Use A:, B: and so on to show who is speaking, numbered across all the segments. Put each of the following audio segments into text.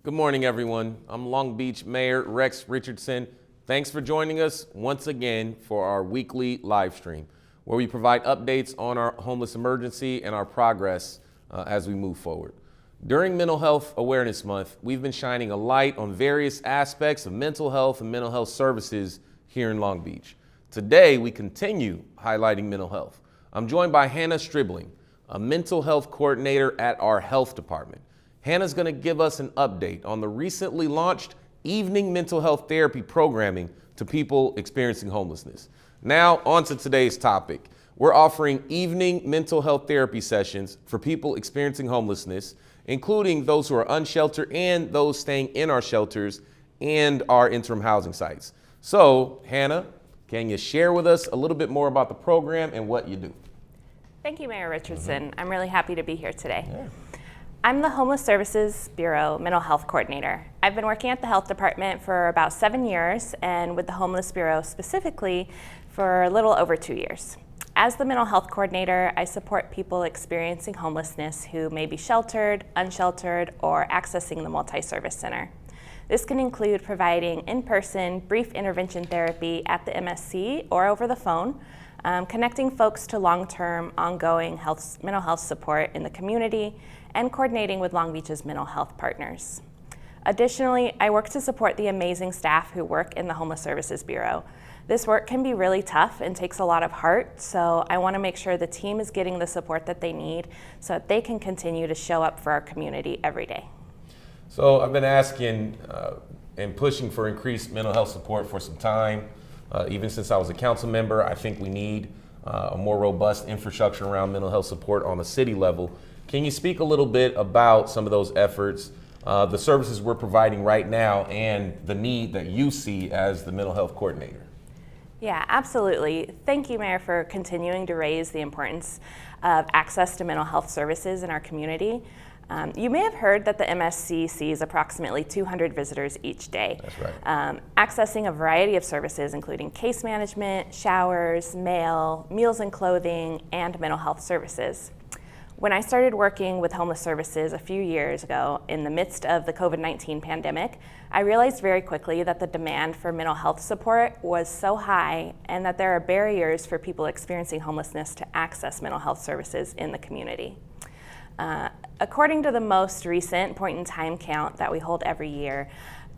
A: Good morning, everyone. I'm Long Beach Mayor Rex Richardson. Thanks for joining us once again for our weekly live stream, where we provide updates on our homeless emergency and our progress as we move forward. During Mental Health Awareness Month, we've been shining a light on various aspects of mental health and mental health services here in Long Beach. Today, we continue highlighting mental health. I'm joined by Hanna Stribling, a mental health coordinator at our health department. Hanna's going to give us an update on the recently launched evening mental health therapy programming to people experiencing homelessness. Now, on to today's topic. We're offering evening mental health therapy sessions for people experiencing homelessness, including those who are unsheltered and those staying in our shelters and our interim housing sites. So, Hanna, can you share with us a little bit more about the program and what you do?
B: Thank you, Mayor Richardson. I'm really happy to be here today.
A: Yeah.
B: I'm the Homeless Services Bureau Mental Health Coordinator. I've been working at the health department for about 7 years and with the Homeless Bureau specifically for a little over 2 years. As the mental health coordinator, I support people experiencing homelessness who may be sheltered, unsheltered, or accessing the multi-service center. This can include providing in-person brief intervention therapy at the MSC or over the phone, connecting folks to long-term, ongoing mental health support in the community, and coordinating with Long Beach's mental health partners. Additionally, I work to support the amazing staff who work in the Homeless Services Bureau. This work can be really tough and takes a lot of heart, so I want to make sure the team is getting the support that they need so that they can continue to show up for our community every day.
A: So I've been asking and pushing for increased mental health support for some time. Even since I was a council member, I think we need a more robust infrastructure around mental health support on the city level. Can you speak a little bit about some of those efforts, the services we're providing right now, and the need that you see as the mental health coordinator?
B: Yeah, absolutely. Thank you, Mayor, for continuing to raise the importance of access to mental health services in our community. You may have heard that the MSC sees approximately 200 visitors each day.
A: That's right.
B: Accessing a variety of services, including case management, showers, mail, meals and clothing, and mental health services. When I started working with Homeless Services a few years ago in the midst of the COVID-19 pandemic, I realized very quickly that the demand for mental health support was so high and that there are barriers for people experiencing homelessness to access mental health services in the community. According to the most recent point-in-time count that we hold every year,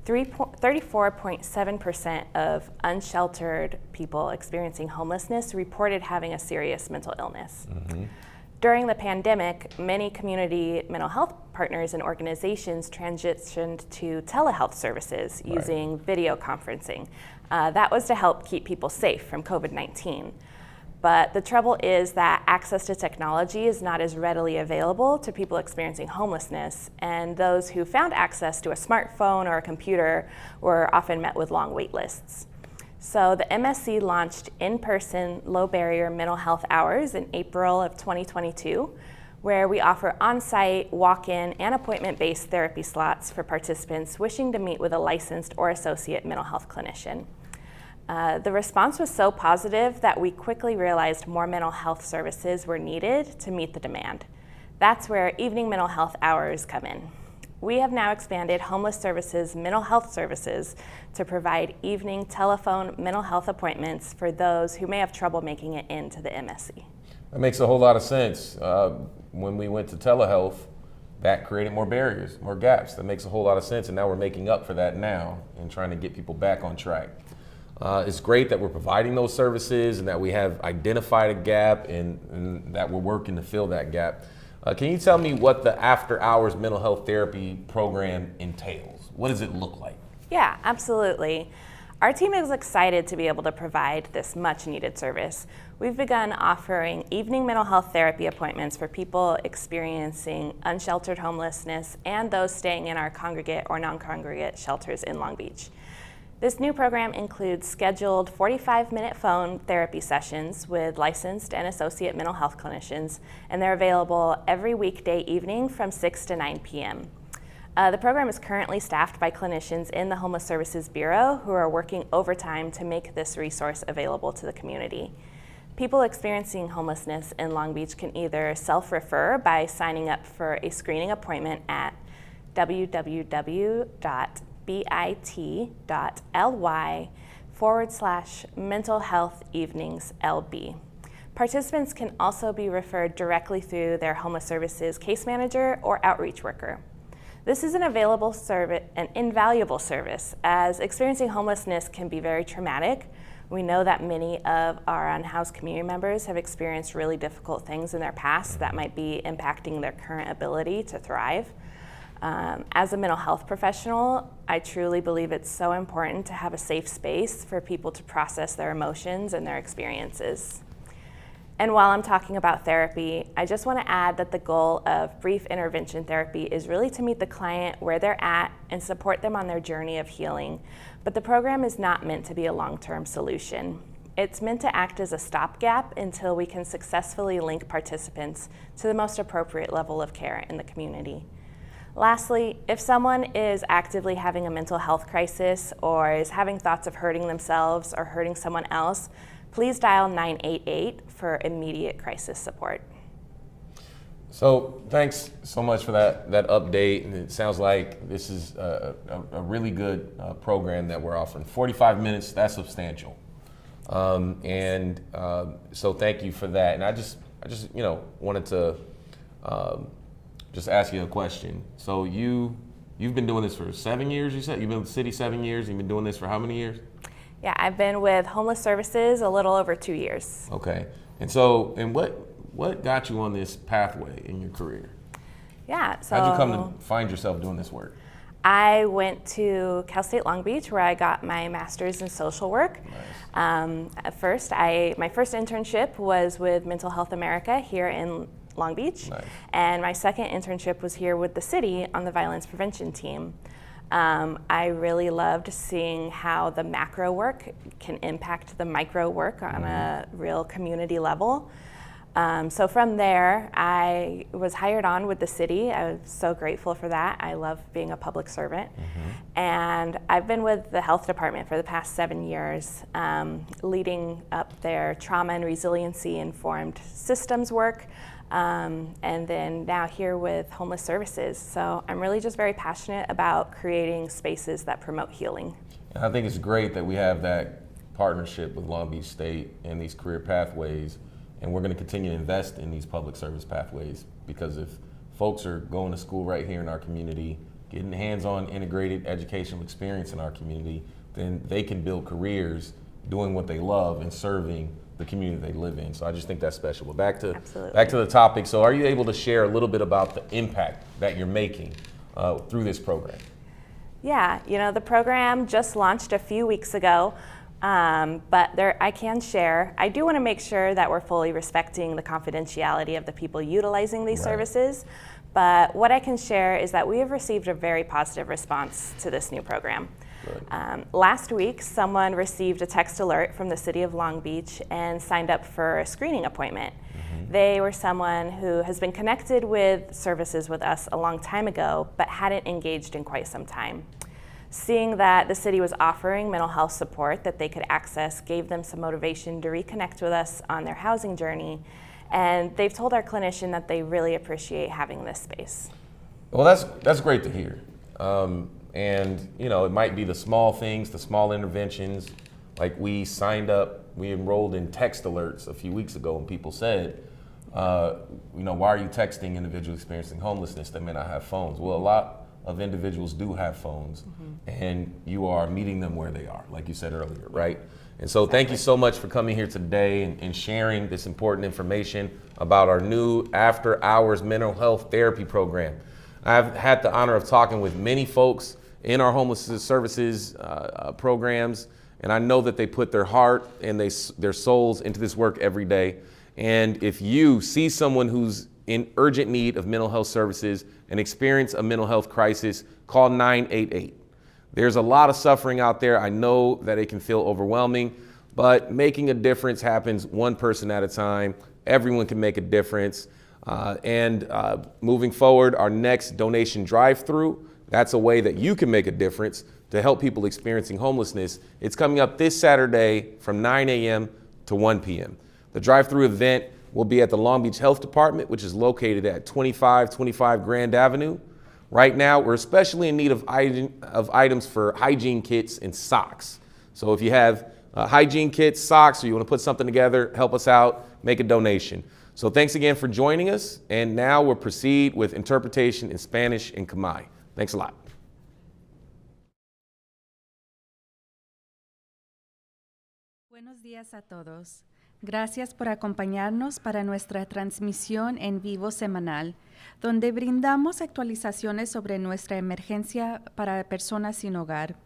B: 34.7% of unsheltered people experiencing homelessness reported having a serious mental illness. Mm-hmm. During the pandemic, many community mental health partners and organizations transitioned to telehealth services using video conferencing. That was to help keep people safe from COVID-19. But the trouble is that access to technology is not as readily available to people experiencing homelessness, and those who found access to a smartphone or a computer were often met with long wait lists. So the MSC launched in-person low-barrier mental health hours in April of 2022, where we offer on-site, walk-in, and appointment-based therapy slots for participants wishing to meet with a licensed or associate mental health clinician. The response was so positive that we quickly realized more mental health services were needed to meet the demand. That's where evening mental health hours come in. We have now expanded Homeless Services mental health services to provide evening telephone mental health appointments for those who may have trouble making it into the MSC.
A: That makes a whole lot of sense. When we went to telehealth, that created more barriers, more gaps. That makes a whole lot of sense, and now we're making up for that now and trying to get people back on track. It's great that we're providing those services and that we have identified a gap and that we're working to fill that gap. Can you tell me what the after-hours mental health therapy program entails? What does it look like?
B: Yeah, absolutely. Our team is excited to be able to provide this much-needed service. We've begun offering evening mental health therapy appointments for people experiencing unsheltered homelessness and those staying in our congregate or non-congregate shelters in Long Beach. This new program includes scheduled 45-minute phone therapy sessions with licensed and associate mental health clinicians, and they're available every weekday evening from 6 to 9 p.m. The program is currently staffed by clinicians in the Homeless Services Bureau who are working overtime to make this resource available to the community. People experiencing homelessness in Long Beach can either self-refer by signing up for a screening appointment at www.bit.ly/mental health evenings LB. Participants can also be referred directly through their homeless services case manager or outreach worker. This is an invaluable service, as experiencing homelessness can be very traumatic. We know that many of our unhoused community members have experienced really difficult things in their past that might be impacting their current ability to thrive. As a mental health professional, I truly believe it's so important to have a safe space for people to process their emotions and their experiences. And while I'm talking about therapy, I just want to add that the goal of brief intervention therapy is really to meet the client where they're at and support them on their journey of healing. But the program is not meant to be a long-term solution. It's meant to act as a stopgap until we can successfully link participants to the most appropriate level of care in the community. Lastly, if someone is actively having a mental health crisis or is having thoughts of hurting themselves or hurting someone else, please dial 988 for immediate crisis support.
A: So thanks so much for that update. And it sounds like this is a really good program that we're offering. 45 minutes, that's substantial. So thank you for that. And I just wanted to just ask you a question. So you've been doing this for 7 years, you said? You've been with the city 7 years, you've been doing this for how many years?
B: Yeah, I've been with Homeless Services a little over 2 years.
A: Okay. And what got you on this pathway in your career?
B: Yeah, so
A: how'd you come to find yourself doing this work?
B: I went to Cal State Long Beach, where I got my master's in social work. Nice. My first internship was with Mental Health America here in Long Beach. Nice. And my second internship was here with the city on the violence prevention team. I really loved seeing how the macro work can impact the micro work on a real community level. So from there, I was hired on with the city. I was so grateful for that. I love being a public servant. And I've been with the health department for the past 7 years, leading up their trauma and resiliency informed systems work. And then now here with Homeless Services. So I'm really just very passionate about creating spaces that promote healing.
A: And I think it's great that we have that partnership with Long Beach State and these career pathways, and we're going to continue to invest in these public service pathways, because if folks are going to school right here in our community, getting hands-on integrated educational experience in our community, then they can build careers doing what they love and serving the community they live in. So I just think that's special. But back to the topic. So are you able to share a little bit about the impact that you're making through this program?
B: Yeah, the program just launched a few weeks ago, but I can share. I do want to make sure that we're fully respecting the confidentiality of the people utilizing these services. But what I can share is that we have received a very positive response to this new program. Last week, someone received a text alert from the city of Long Beach and signed up for a screening appointment. They were someone who has been connected with services with us a long time ago, but hadn't engaged in quite some time. Seeing that the city was offering mental health support that they could access gave them some motivation to reconnect with us on their housing journey. And they've told our clinician that they really appreciate having this space.
A: Well, that's great to hear. And it might be the small things, the small interventions. Like we enrolled in text alerts a few weeks ago, and people said, why are you texting individuals experiencing homelessness that may not have phones? Well, a lot of individuals do have phones, and you are meeting them where they are, like you said earlier, right? And so thank you so much for coming here today and sharing this important information about our new after-hours mental health therapy program. I've had the honor of talking with many folks in our homeless services programs, and I know that they put their heart and their souls into this work every day. And if you see someone who's in urgent need of mental health services and experience a mental health crisis, call 988. There's a lot of suffering out there. I know that it can feel overwhelming, but making a difference happens one person at a time. Everyone can make a difference. Moving forward, our next donation drive-through, that's a way that you can make a difference to help people experiencing homelessness. It's coming up this Saturday from 9 a.m. to 1 p.m. The drive-through event will be at the Long Beach Health Department, which is located at 2525 Grand Avenue. Right now, we're especially in need of items for hygiene kits and socks. So if you have hygiene kits, socks, or you want to put something together, help us out, make a donation. So thanks again for joining us. And now we'll proceed with interpretation in Spanish and Khmer. Thanks a lot.
C: Buenos días a todos. Gracias por acompañarnos para nuestra transmisión en vivo semanal, donde brindamos actualizaciones sobre nuestra emergencia para personas sin hogar.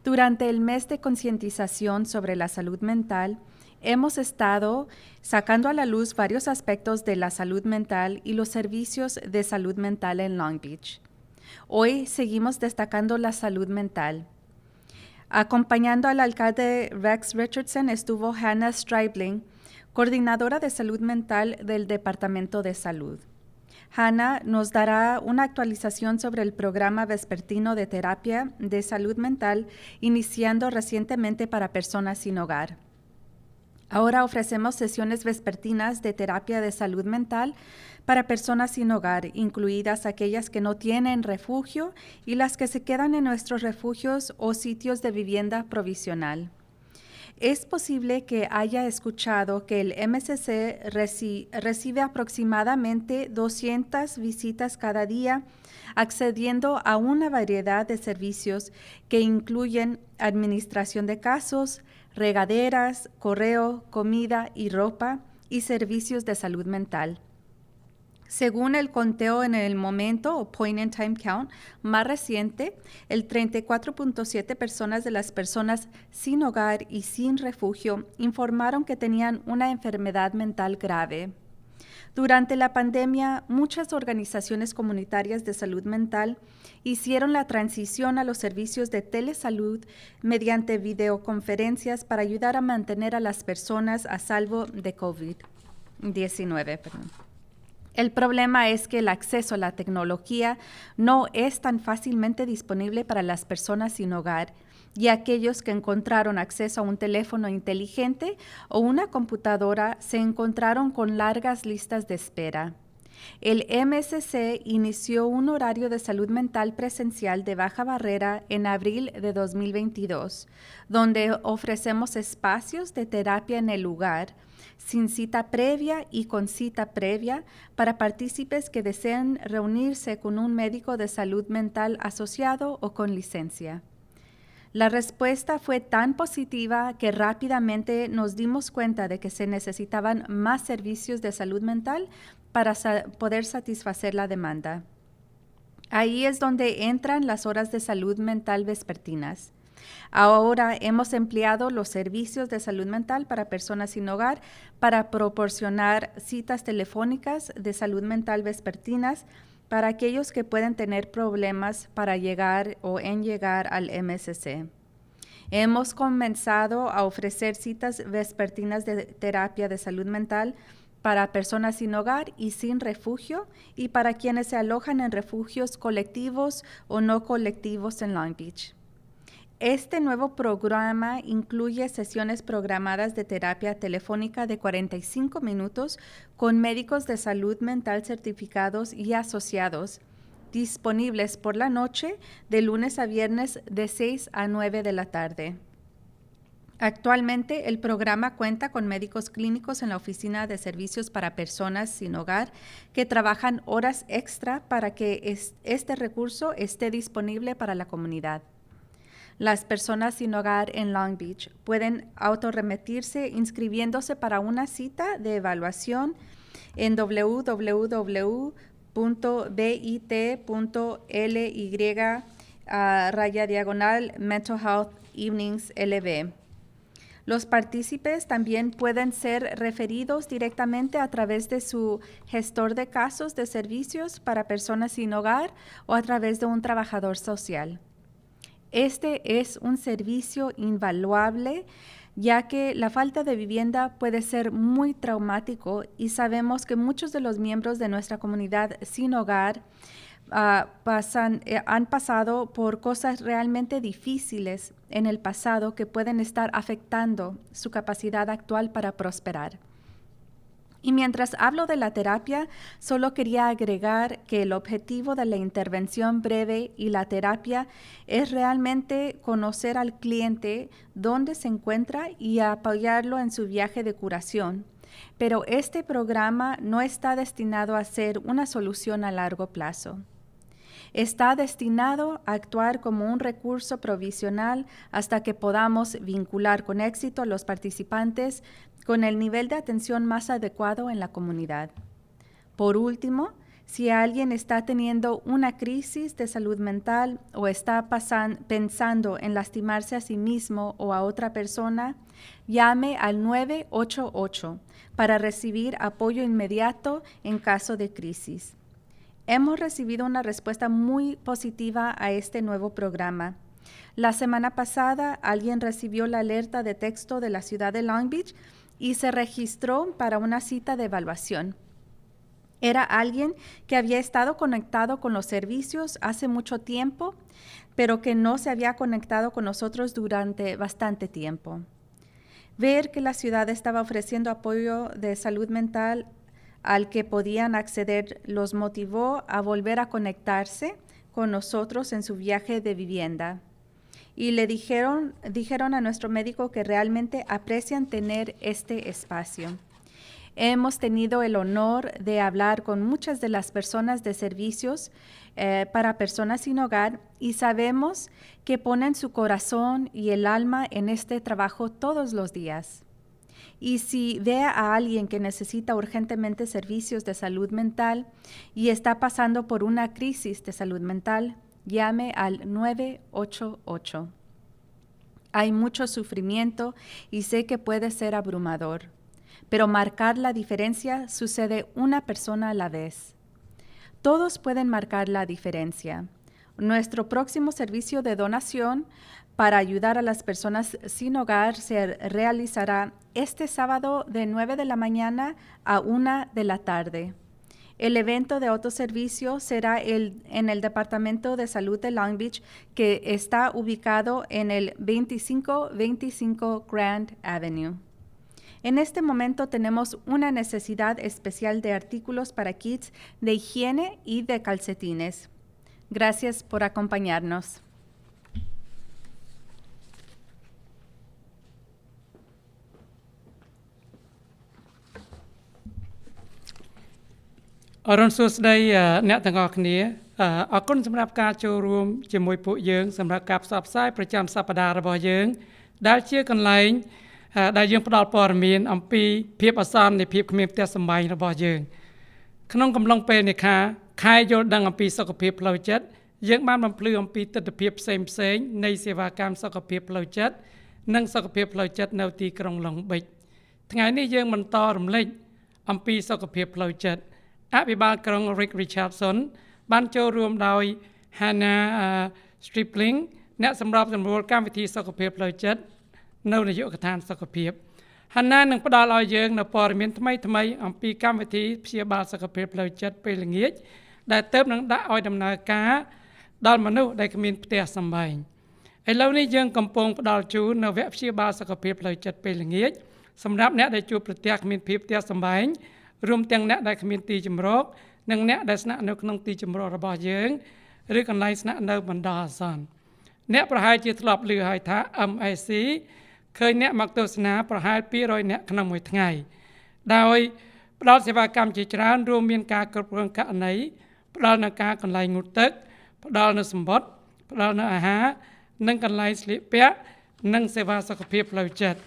C: Durante el mes de concientización sobre la salud mental, hemos estado sacando a la luz varios aspectos de la salud mental y los servicios de salud mental en Long Beach. Hoy seguimos destacando la salud mental. Acompañando al alcalde Rex Richardson estuvo Hanna Stribling, coordinadora de salud mental del Departamento de Salud. Hanna nos dará una actualización sobre el programa vespertino de terapia de salud mental iniciando recientemente para personas sin hogar. Ahora ofrecemos sesiones vespertinas de terapia de salud mental para personas sin hogar, incluidas aquellas que no tienen refugio y las que se quedan en nuestros refugios o sitios de vivienda provisional. Es posible que haya escuchado que el MSC recibe aproximadamente 200 visitas cada día, accediendo a una variedad de servicios que incluyen administración de casos, regaderas, correo, comida y ropa y servicios de salud mental. Según el conteo en el momento o point in time count más reciente, el 34.7% personas de las personas sin hogar y sin refugio informaron que tenían una enfermedad mental grave. Durante la pandemia, muchas organizaciones comunitarias de salud mental hicieron la transición a los servicios de telesalud mediante videoconferencias para ayudar a mantener a las personas a salvo de COVID-19. El problema es que el acceso a la tecnología no es tan fácilmente disponible para las personas sin hogar y aquellos que encontraron acceso a un teléfono inteligente o una computadora se encontraron con largas listas de espera. El MSC inició un horario de salud mental presencial de baja barrera en abril de 2022, donde ofrecemos espacios de terapia en el lugar, sin cita previa y con cita previa para partícipes que deseen reunirse con un médico de salud mental asociado o con licencia. La respuesta fue tan positiva que rápidamente nos dimos cuenta de que se necesitaban más servicios de salud mental para poder satisfacer la demanda. Ahí es donde entran las horas de salud mental vespertinas. Ahora hemos empleado los servicios de salud mental para personas sin hogar para proporcionar citas telefónicas de salud mental vespertinas para aquellos que pueden tener problemas para llegar al MSC. Hemos comenzado a ofrecer citas vespertinas de terapia de salud mental para personas sin hogar y sin refugio y para quienes se alojan en refugios colectivos o no colectivos en Long Beach. Este nuevo programa incluye sesiones programadas de terapia telefónica de 45 minutos con médicos de salud mental certificados y asociados, disponibles por la noche de lunes a viernes de 6 a 9 de la tarde. Actualmente, el programa cuenta con médicos clínicos en la Oficina de Servicios para Personas sin Hogar que trabajan horas extra para que este recurso esté disponible para la comunidad. Las personas sin hogar en Long Beach pueden autorremitirse inscribiéndose para una cita de evaluación en www.bit.ly/Mental Health Evenings LB. Los partícipes también pueden ser referidos directamente a través de su gestor de casos de servicios para personas sin hogar o a través de un trabajador social. Este es un servicio invaluable, ya que la falta de vivienda puede ser muy traumático y sabemos que muchos de los miembros de nuestra comunidad sin hogar han pasado por cosas realmente difíciles en el pasado que pueden estar afectando su capacidad actual para prosperar. Y mientras hablo de la terapia, solo quería agregar que el objetivo de la intervención breve y la terapia es realmente conocer al cliente dónde se encuentra y apoyarlo en su viaje de curación. Pero este programa no está destinado a ser una solución a largo plazo. Está destinado a actuar como un recurso provisional hasta que podamos vincular con éxito a los participantes con el nivel de atención más adecuado en la comunidad. Por último, si alguien está teniendo una crisis de salud mental o está pensando en lastimarse a sí mismo o a otra persona, llame al 988 para recibir apoyo inmediato en caso de crisis. Hemos recibido una respuesta muy positiva a este nuevo programa. La semana pasada, alguien recibió la alerta de texto de la ciudad de Long Beach y se registró para una cita de evaluación. Era alguien que había estado conectado con los servicios hace mucho tiempo, pero que no se había conectado con nosotros durante bastante tiempo. Ver que la ciudad estaba ofreciendo apoyo de salud mental al que podían acceder los motivó a volver a conectarse con nosotros en su viaje de vivienda. Y le dijeron a nuestro médico que realmente aprecian tener este espacio. Hemos tenido el honor de hablar con muchas de las personas de servicios para personas sin hogar y sabemos que ponen su corazón y el alma en este trabajo todos los días. Y si ve a alguien que necesita urgentemente servicios de salud mental y está pasando por una crisis de salud mental, llame al 988. Hay mucho sufrimiento y sé que puede ser abrumador, pero marcar la diferencia sucede una persona a la vez. Todos pueden marcar la diferencia. Nuestro próximo servicio de donación para ayudar a las personas sin hogar se realizará este sábado de 9 de la mañana a 1 de la tarde. El evento de autoservicio será en el Departamento de Salud de Long Beach, que está ubicado en el 2525 Grand Avenue. En este momento tenemos una necesidad especial de artículos para kits de higiene y de calcetines. Gracias por acompañarnos.
D: Aron Susday អ្នកទាំងអស់គ្នាអរគុណសម្រាប់ការចូលរួមជាមួយពួកយើងសម្រាប់ការផ្សព្វផ្សាយប្រចាំសប្តាហ៍របស់យើងដែលជាកន្លែងដែលយើងផ្ដល់ព័ត៌មានអំពីភាពអាសន្ននៃភាពគ្មានផ្ទះសម្បែងរបស់យើងក្នុងកំឡុងពេលនេះខែយល់ដឹងអំពីសុខភាពផ្លូវចិត្តយើងបានបំភ្លឺអំពីទិដ្ឋភាពផ្សេងៗនៃសេវាកម្មសុខភាពផ្លូវចិត្តនិងសុខភាពផ្លូវចិត្តនៅទីក្រុងឡុងប៊ិចថ្ងៃនេះយើងបន្តរំលេចអំពីសុខភាពផ្លូវចិត្តអភិបាលក្រុង Richardson បានចូលរួមដោយ Hanna Stribling អ្នកសម្របសម្រួលកម្មវិធីសុខភាពផ្លូវចិត្តនៅនាយកដ្ឋានសុខភាព Hanna នឹងផ្ដល់ឲ្យយើងនូវព័ត៌មានថ្មីៗអំពីកម្មវិធីព្យាបាលសុខភាពផ្លូវចិត្តពេលល្ងាចដែលទើបនឹងដាក់ឲ្យដំណើរការដល់មនុស្សដែលគ្មានផ្ទះសម្បែងឥឡូវនេះយើងកំពុងផ្ដល់ជូននូវវគ្គព្យាបាលសុខភាពផ្លូវចិត្តពេលល្ងាចសម្រាប់អ្នកដែលជួបប្រទះគ្មានភាពផ្ទះសម្បែងរួមទាំងអ្នកដែលគ្មានទីជម្រកនិងអ្នកដែលស្នាក់នៅក្នុងទីជម្រករបស់យើងឬកន្លែងស្នាក់នៅបណ្ដោះអាសន្នអ្នកប្រហែលជាធ្លាប់ឮហើយថា MAC ឃើញអ្នកមកទស្សនាប្រហែល200អ្នកក្នុងមួយថ្ងៃដោយផ្ដល់សេវាកម្មជាច្រើនរួមមានការគ្រប់គ្រងករណីផ្ដល់នូវការកន្លែងងូតទឹកផ្ដល់នូវសម្បត្តិផ្ដល់នូវអាហារនិងកន្លែងស្លៀកពាក់និងសេវាសុខភាពផ្លូវចិត្ត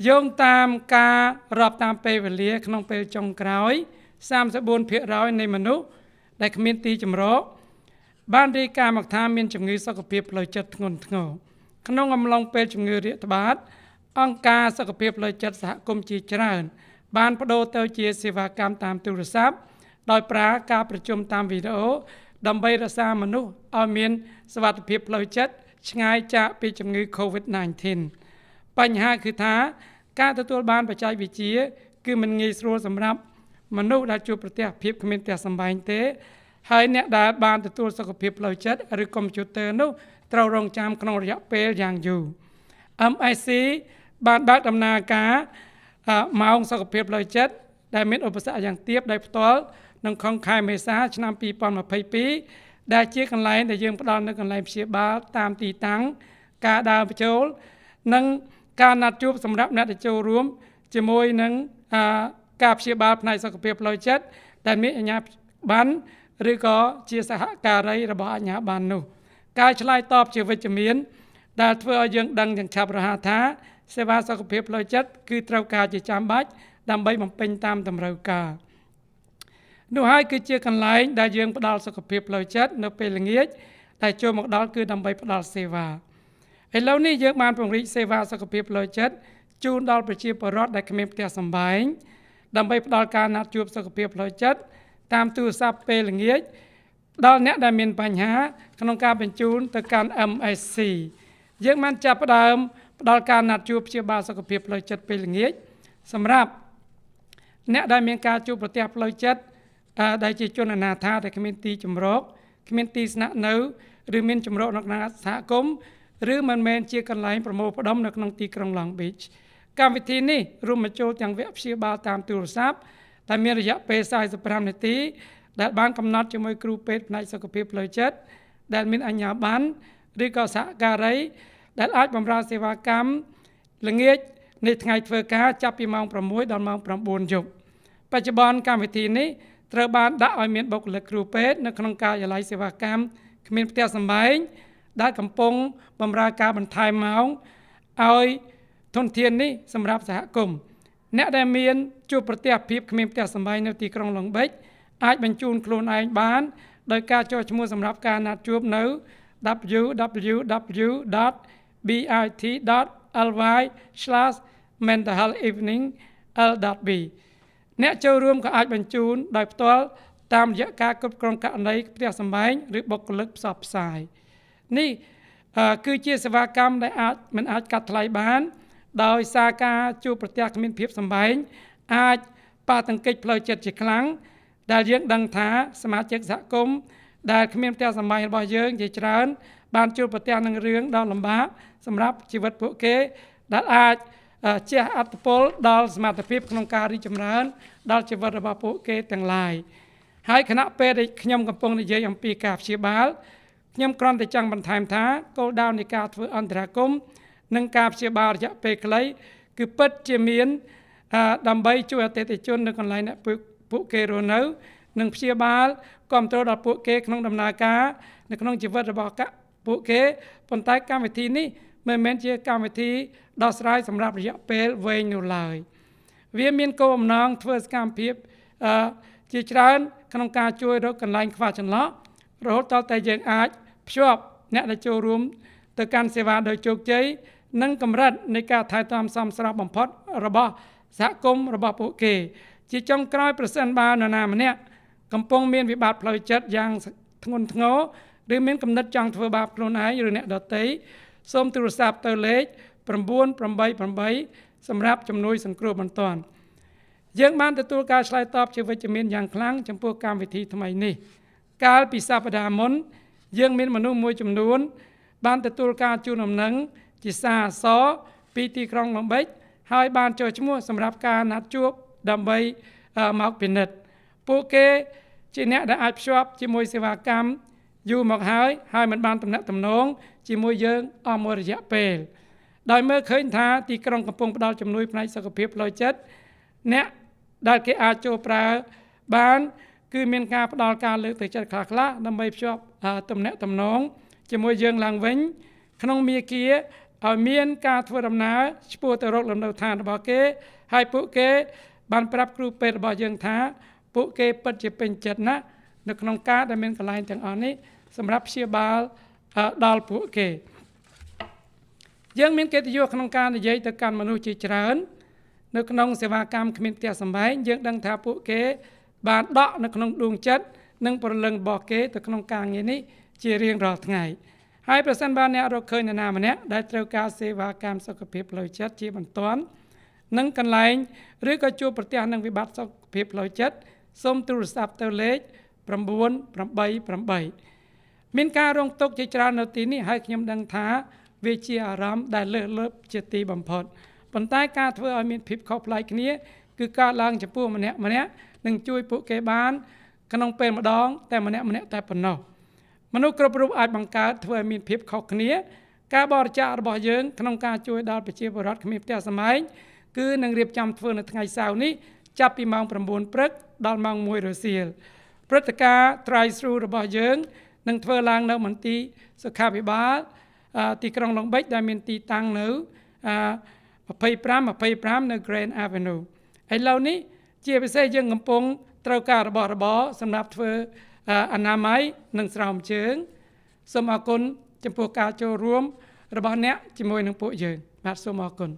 D: យោងតាមការរាប់តាមពេលវេលាក្នុងពេលចុងក្រោយ 34% នៃមនុស្សដែលគ្មានទីជម្រកបានរាយការណ៍មកថាមានជំងឺសុខភាពផ្លូវចិត្តធ្ងន់ធ្ងរក្នុងអំឡុងពេលជំងឺរាតត្បាតអង្គការសុខភាពផ្លូវចិត្តសហគមន៍ជាច្រើនបានប្តូរទៅជាសេវាកម្មតាមទូរស័ព្ទដោយប្រើការប្រជុំតាមវីដេអូដើម្បីរក្សាមនុស្សឲ្យមានសុវត្ថិភាពផ្លូវចិត្តឆ្ងាយចាកពីជំងឺ COVID-19 បញ្ហាគឺថាការទទួលបានបច្ចេកវិទ្យាគឺមិនងាយស្រួលសម្រាប់មនុស្សដែលជួបប្រទះភាពគ្មានផ្ទះសម្បែងទេហើយអ្នកដែលបានទទួលសុខភាពផ្លូវចិត្តឬកុំព្យូទ័រនោះត្រូវរងចាំក្នុងរយៈពេលយ៉ាងយូរ MIC បានបើកដំណើរការម៉ោងសុខភាពផ្លូវចិត្ត ដែលមានឧបសគ្គយ៉ាងទាបដោយផ្ទាល់ក្នុងខែខែមេសាឆ្នាំ2022ដែលជាកន្លែងដែលយើងផ្ដល់នៅកន្លែងព្យាបាលតាមទីតាំងការដើរបញ្ចូលនិងការណាត់ជួបសម្រាប់អ្នកដែលចូលរួមជាមួយនឹងការព្យាបាលផ្នែកសុខភាពផ្លូវចិត្តដែលមានអាជ្ញាប័ណ្ណឬក៏ជាសហការីរបស់អាជ្ញាប័ណ្ណនោះការឆ្លើយតបជាវិជ្ជមានដែលធ្វើឲ្យយើងដឹងយ៉ាងឆាប់រហ័សថាសេវាសុខភាពផ្លូវចិត្តគឺត្រូវការជាចាំបាច់ដើម្បីបំពេញតាមតម្រូវការនោះហើយគឺជាកន្លែងដែលយើងផ្ដល់សុខភាពផ្លូវចិត្តនៅពេលល្ងាចដែលចូលមកដល់គឺដើម្បីផ្ដល់សេវាឥឡូវនេះយើងបានពង្រីកសេវាសុខភាពផ្លូវចិត្តជូនដល់ប្រជាពលរដ្ឋដែលគ្មានផ្ទះសម្បែងដើម្បីផ្ដល់ការណាត់ជួបសុខភាពផ្លូវចិត្តតាមទូរស័ព្ទពេលល្ងាចដល់អ្នកដែលមានបញ្ហាក្នុងការបញ្ជូនទៅកាន់ MSC យើងបានចាប់ផ្ដើមផ្ដល់ការណាត់ជួបព្យាបាលសុខភាពផ្លូវចិត្តពេលល្ងាចសម្រាប់អ្នកដែលមានការជួបប្រទះផ្លូវចិត្តដែលជាជនអនាថាដែលគ្មានទីជម្រកគ្មានទីស្នាក់នៅឬមានជម្រកនៅក្នុងសហគមន៍ឬមិនមែនជាកន្លែងប្រមូលផ្ដុំនៅក្នុងទីក្រុង Long Beach កម្មវិធីនេះរួមបញ្ចូលទាំងវគ្គព្យាបាលតាមទូរស័ព្ទដែលមានរយៈពេល45នាទីដែលបានកំណត់ជាមួយគ្រូពេទ្យផ្នែកសុខភាពផ្លូវចិត្តដែលមានអាជ្ញាប័ណ្ណឬក៏សហការីដែលអាចបម្រើសេវាកម្មល្ងាចនៃថ្ងៃធ្វើការចាប់ពីម៉ោង6ដល់ម៉ោង9យប់បច្ចុប្បន្នកម្មវិធីនេះត្រូវបានដាក់ឲ្យមានបុគ្គលិកគ្រូពេទ្យនៅក្នុងការិយាល័យសេវាកម្មគ្មានផ្ទះសម្បែងដែលកំពុងបម្រើការបន្ថែមម៉ោងឲ្យធនធាននេះសម្រាប់សហគមន៍អ្នកដែលមានជួបប្រទះភាពគ្មានផ្ទះសម្បែងនៅទីក្រុង Long Beach អាចបញ្ជូនខ្លួនឯងបានដោយការចុះឈ្មោះសម្រាប់ការណាត់ជួបនៅ www.bit.ly/mentalhealthevening.l.b អ្នកចូលរួមក៏អាចបញ្ជូនដោយផ្ទាល់តាមរយៈការគ្រប់គ្រងករណីផ្ទះសម្បែងឬបុគ្គលិកផ្សព្វផ្សាយនេះគឺជាសេវាកម្មដែលមិនអាចកាត់ថ្លៃបានដោយសារការជួបប្រទះគ្មានភាពសម្បែងអាចប៉ះទង្គិចផ្លូវចិត្តជាខ្លាំងដែលយើងដឹងថាសមាជិកសហគមន៍ដែលគ្មានផ្ទះសម្បែងរបស់យើងជាច្រើនបានជួបប្រទះនឹងរឿងដ៏លំបាកសម្រាប់ជីវិតពួកគេដែលអាចជះឥទ្ធិពលដល់សមត្ថភាពក្នុងការរីកចម្រើនដល់ជីវិតរបស់ពួកគេទាំងឡាយហើយខណៈពេលដែលខ្ញុំកំពុងនិយាយអំពីការព្យាបាលខ្ញុំគ្រាន់តែចង់បន្ថែមថាគោលដៅនៃការធ្វើអន្តរាគមន៍និងការព្យាបាលរយៈពេលខ្លីគឺពិតជាមានដើម្បីជួយអតិថិជននៅកន្លែងអ្នកពួកគេរស់នៅនិងព្យាបាលគ្រប់គ្រងដល់ពួកគេក្នុងដំណើរការនៅក្នុងជីវិតរបស់ពួកគេប៉ុន្តែកម្មវិធីនេះមិនមែនជាកម្មវិធីដោះស្រាយសម្រាប់រយៈពេលវែងនោះឡើយវាមានគោលបំណងធ្វើសកម្មភាពជាច្រើនក្នុងការជួយរកកន្លែងខ្វះចន្លោះរហូតដល់តែយើងអាចភ្ជាប់អ្នកដែលចូលរួមទៅកាន់សេវាដោយជោគជ័យនិងកម្រិតនៃការថែទាំសមស្របបំផុតរបស់សហគមន៍របស់ពួកគេជាចុងក្រោយប្រសិនបើនរណាម្នាក់កំពុងមានវិបត្តិផ្លូវចិត្តយ៉ាងធ្ងន់ធ្ងរឬមានគំនិតចង់ធ្វើបាបខ្លួនឯងឬអ្នកដទៃសូមទូរស័ព្ទទៅលេខ988សម្រាប់ជំនួយសង្គ្រោះបន្ទាន់យើងបានទទួលការឆ្លើយតបជាវិជ្ជមានយ៉ាងខ្លាំងចំពោះកម្មវិធីថ្មីនេះកាលពីសប្តាហ៍មុនយើងមានមនុស្សមួយចំនួនបានទទួលការជូនដំណឹងជាសារអក្សរពីទីក្រុង Long Beach ហើយបានចុះឈ្មោះសម្រាប់ការណាត់ជួបដើម្បីមកពិនិត្យពួកគេជាអ្នកដែលអាចភ្ជាប់ជាមួយសេវាកម្មយូរមកហើយមិនបានទំនាក់ទំនងជាមួយយើងអស់មួយរយៈពេលដោយមើលឃើញថាទីក្រុងកំពុងផ្ដល់ជំនួយផ្នែកសុខភាពផ្លូវចិត្តអ្នកដែលគេអាចចូលប្រើបានគឺមានការផ្ដល់ការលើកទឹកចិត្តខ្លះៗដើម្បីភ្ជាប់ទំនាក់ទំនងជាមួយយើងឡើងវិញក្នុងមាគ៌ាឲ្យមានការធ្វើដំណើរឆ្ពោះទៅរកលំនៅឋានរបស់គេហើយពួកគេបានប្រាប់គ្រូពេទ្យរបស់យើងថាពួកគេពិតជាពេញចិត្តណាស់នៅក្នុងការដែលមានកន្លែងទាំងអស់នេះសម្រាប់ព្យាបាលដល់ពួកគេយើងមានកិត្តិយសក្នុងការនិយាយទៅកាន់មនុស្សជាច្រើននៅក្នុងសេវាកម្មគ្មានផ្ទះសម្បែងយើងដឹងថាពួកគេបានដកនៅក្នុងដួងចិត្តនិងព្រលឹងរបស់គេទៅក្នុងការងារនេះជារៀងរាល់ថ្ងៃហើយប្រសិនបើអ្នករកឃើញនរណាម្នាក់ដែលត្រូវការសេវាកម្មសុខភាពផ្លូវចិត្តជាបន្ទាន់និងកន្លែងឬក៏ជួបប្រទះនឹងវិបត្តិសុខភាពផ្លូវចិត្តសូមទូរស័ព្ទទៅលេខ988មានការរងទុក្ខជាច្រើននៅទីនេះហើយខ្ញុំដឹងថាវាជាអារម្មណ៍ដែលលើសលប់ជាទីបំផុតប៉ុន្តែការធ្វើឲ្យមានភាពខុសប្លែកគ្នា គឺការឡើងចំពោះម្នាក់នឹងជួយពួកគេបានក្នុងពេលម្ដងតែម្នាក់តែប៉ុណ្ណោះមនុស្សគ្រប់រូបអាចបង្កើតធ្វើឲ្យមានភាពខុសគ្នាការបរិច្ចាគរបស់យើងក្នុងការជួយដល់ប្រជាពលរដ្ឋគ្មានផ្ទះសម្បែងគឺនឹងរៀបចំធ្វើនៅថ្ងៃសៅរ៍នេះចាប់ពីម៉ោង 9 ព្រឹកដល់ម៉ោង 1 រសៀលព្រឹត្តិការណ៍ Drive Through របស់យើងនឹងធ្វើឡើងនៅមន្ទីរសុខាភិបាលទីក្រុងឡុងបិចដែលមានទីតាំងនៅ25 នៅ Grand Avenue ឥឡូវនេះជាពិសេសយើងកំពុងត្រូវការរបស់របរសម្រាប់ធ្វើអនាម័យនិងស្រោមជើងសូមអរគុណចំពោះការចូលរួមរបស់អ្នកជាមួយនឹងពួកយើងបាទសូមអរគុណ